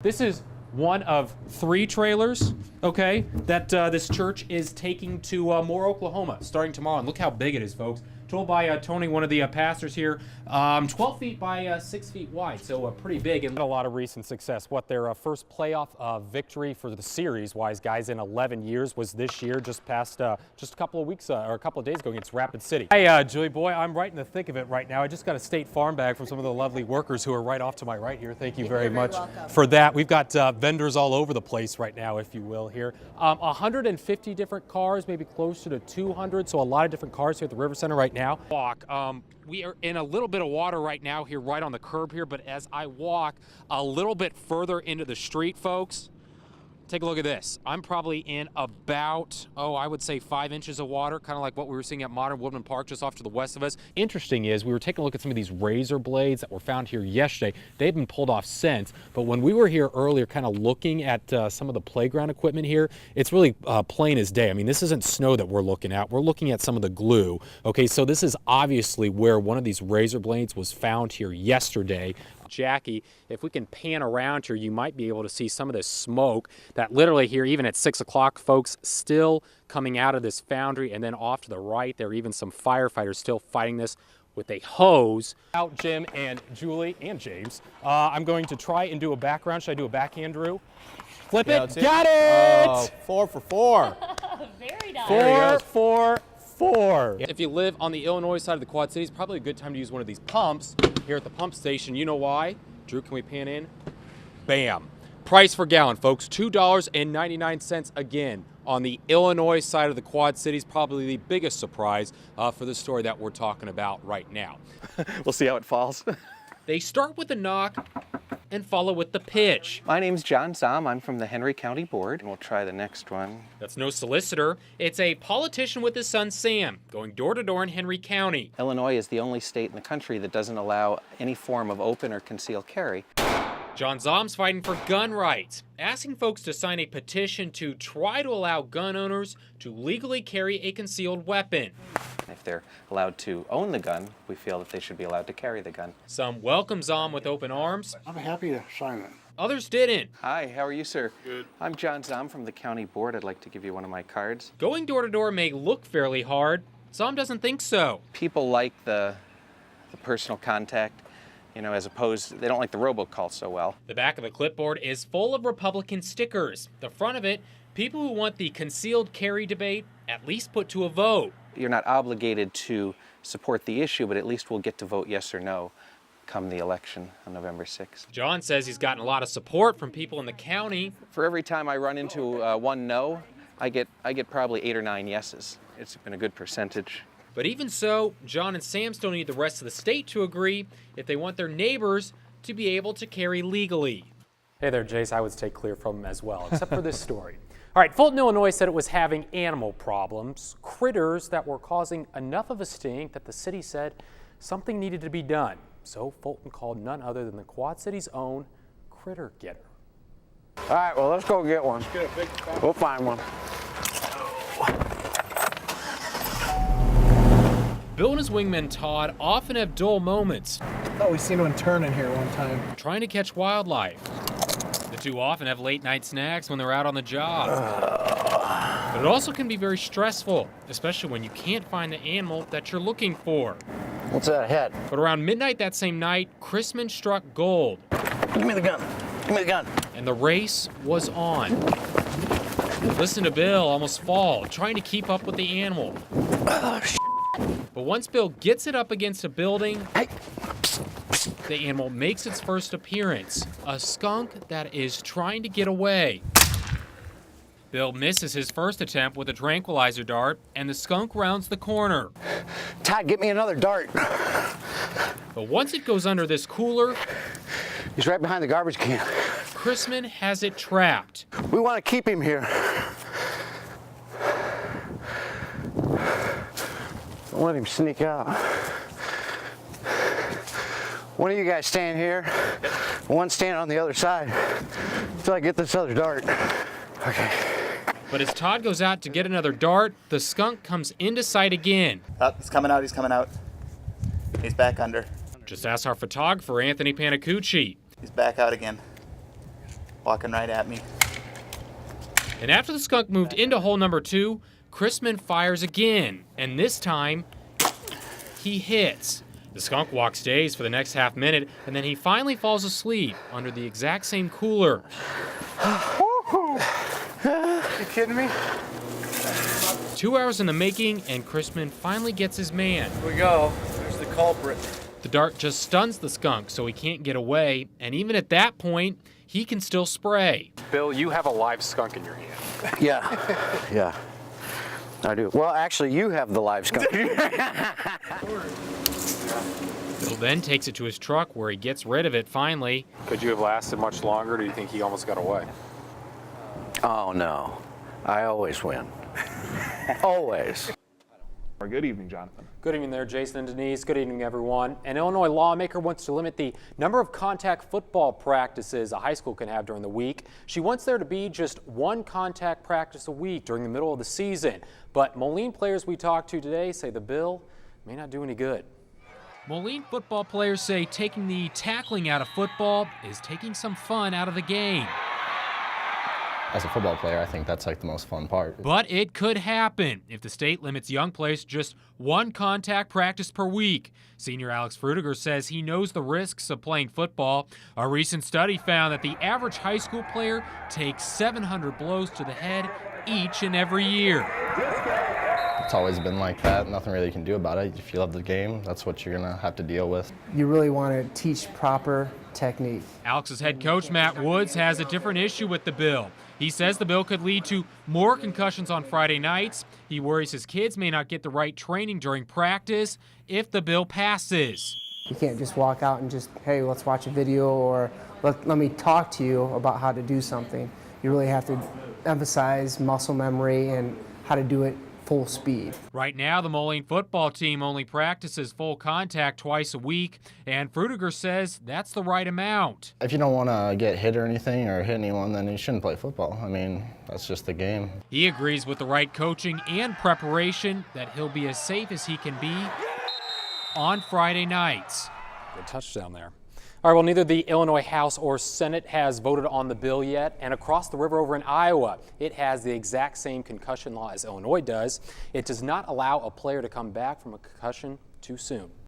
This is one of 3 trailers, okay, that this church is taking to Moore, Oklahoma, starting tomorrow. And look how big it is, folks. Told by Tony, one of the pastors here, 12 feet by 6 feet wide, so pretty big. And a lot of recent success. What their first playoff victory for the series-wise, guys, in 11 years was this year, just past, just a couple of weeks or a couple of days ago against Rapid City. Hey, Julie, boy, I'm right in the thick of it right now. I just got a State Farm bag from some of the lovely workers who are right off to my right here. Thank you very much for that. We've got vendors all over the place right now, if you will, here. 150 different cars, maybe closer to 200, so a lot of different cars here at the River Center right now. We are in a little bit of water right now here, right on the curb here, but as I walk a little bit further into the street, folks, take a look at this. I'm probably in about, I would say 5 inches of water, kind of like what we were seeing at Modern Woodman Park just off to the west of us. Interesting is we were taking a look at some of these razor blades that were found here yesterday. They've been pulled off since, but when we were here earlier kind of looking at some of the playground equipment here, it's really plain as day. I mean, this isn't snow that we're looking at. We're looking at some of the glue. Okay, so this is obviously where one of these razor blades was found here yesterday. Jackie, if we can pan around here, you might be able to see some of this smoke that literally here, even at 6 o'clock, folks, still coming out of this foundry. And then off to the right, there are even some firefighters still fighting this with a hose. Out, Jim and Julie and James. I'm going to try and do a background. Should I do a backhand, Drew? Flip it. Got it! 4 for 4. Very nice. 4 for 4. If you live on the Illinois side of the Quad Cities, probably a good time to use one of these pumps here at the pump station. You know why? Drew, can we pan in? Bam. Price per gallon, folks, $2.99 again on the Illinois side of the Quad Cities. Probably the biggest surprise for the story that we're talking about right now. We'll see how it falls. They start with a knock and follow with the pitch. My name's John Zahm. I'm from the Henry County Board. We'll try the next one. That's no solicitor. It's a politician with his son Sam going door to door in Henry County. Illinois is the only state in the country that doesn't allow any form of open or concealed carry. John Zahm's fighting for gun rights, asking folks to sign a petition to try to allow gun owners to legally carry a concealed weapon. If they're allowed to own the gun, we feel that they should be allowed to carry the gun. Some welcome Zahm with open arms. I'm happy to sign it. Others didn't. Hi, how are you, sir? Good. I'm John Zahm from the County Board. I'd like to give you one of my cards. Going door to door may look fairly hard. Zahm doesn't think so. People like the personal contact, you know, as opposed, they don't like the robocall so well. The back of the clipboard is full of Republican stickers. The front of it, people who want the concealed carry debate at least put to a vote. You're not obligated to support the issue, but at least we'll get to vote yes or no come the election on November 6th. John says he's gotten a lot of support from people in the county. For every time I run into one no, I get probably 8 or 9 yeses. It's been a good percentage. But even so, John and Sam still need the rest of the state to agree if they want their neighbors to be able to carry legally. Hey there, Jace. I would stay clear from them as well, except for this story. All right, Fulton, Illinois said it was having animal problems, critters that were causing enough of a stink that the city said something needed to be done. So Fulton called none other than the Quad City's own critter getter. All right, well, let's go get one. We'll find one. Bill and his wingman Todd often have dull moments. Oh, we seen one turn in here one time. Trying to catch wildlife. The two often have late night snacks when they're out on the job. But it also can be very stressful, especially when you can't find the animal that you're looking for. What's that ahead? But around midnight that same night, Chrisman struck gold. Give me the gun. Give me the gun. And the race was on. Listen to Bill almost fall, trying to keep up with the animal. But once Bill gets it up against a building, the animal makes its first appearance. A skunk that is trying to get away. Bill misses his first attempt with a tranquilizer dart, and the skunk rounds the corner. Todd, get me another dart. But once it goes under this cooler, He's right behind the garbage can. Chrisman has it trapped. We want to keep him here. Don't let him sneak out. One of you guys stand here, one stand on the other side until I get this other dart. Okay. But as Todd goes out to get another dart, the skunk comes into sight again. Oh, he's coming out, he's coming out. He's back under. Just ask our photographer, Anthony Panacucci. He's back out again. walking right at me. And after the skunk moved into hole number 2, Chrisman fires again, and this time he hits. The skunk walks days for the next half minute, and then he finally falls asleep under the exact same cooler. You kidding me? 2 hours in the making, and Chrisman finally gets his man. Here we go. There's the culprit. The dart just stuns the skunk, so he can't get away, and even at that point, he can still spray. Bill, you have a live skunk in your hand. Yeah. Yeah. I do. Well, actually, you have the live skunk. Bill then takes it to his truck where he gets rid of it finally. Could you have lasted much longer, or do you think he almost got away? Oh, no. I always win. Always. Good evening, Jonathan. Good evening there, Jason and Denise. Good evening, everyone. An Illinois lawmaker wants to limit the number of contact football practices a high school can have during the week. She wants there to be just one contact practice a week during the middle of the season. But Moline players we talked to today say the bill may not do any good. Moline football players say taking the tackling out of football is taking some fun out of the game. As a football player, I think that's like the most fun part. But it could happen if the state limits young players to just one contact practice per week. Senior Alex Frutiger says he knows the risks of playing football. A recent study found that the average high school player takes 700 blows to the head each and every year. It's always been like that. Nothing really you can do about it. If you love the game, that's what you're going to have to deal with. You really want to teach proper technique. Alex's head coach, Matt Woods, has a different issue with the bill. He says the bill could lead to more concussions on Friday nights. He worries his kids may not get the right training during practice if the bill passes. You can't just walk out and just, hey, let's watch a video or let me talk to you about how to do something. You really have to emphasize muscle memory and how to do it full speed. Right now, the Moline football team only practices full contact twice a week, and Frutiger says that's the right amount. If you don't want to get hit or anything or hit anyone, then you shouldn't play football. I mean, that's just the game. He agrees with the right coaching and preparation that he'll be as safe as he can be on Friday nights. Good touchdown there. All right, well, neither the Illinois House or Senate has voted on the bill yet, and across the river over in Iowa, it has the exact same concussion law as Illinois does. It does not allow a player to come back from a concussion too soon.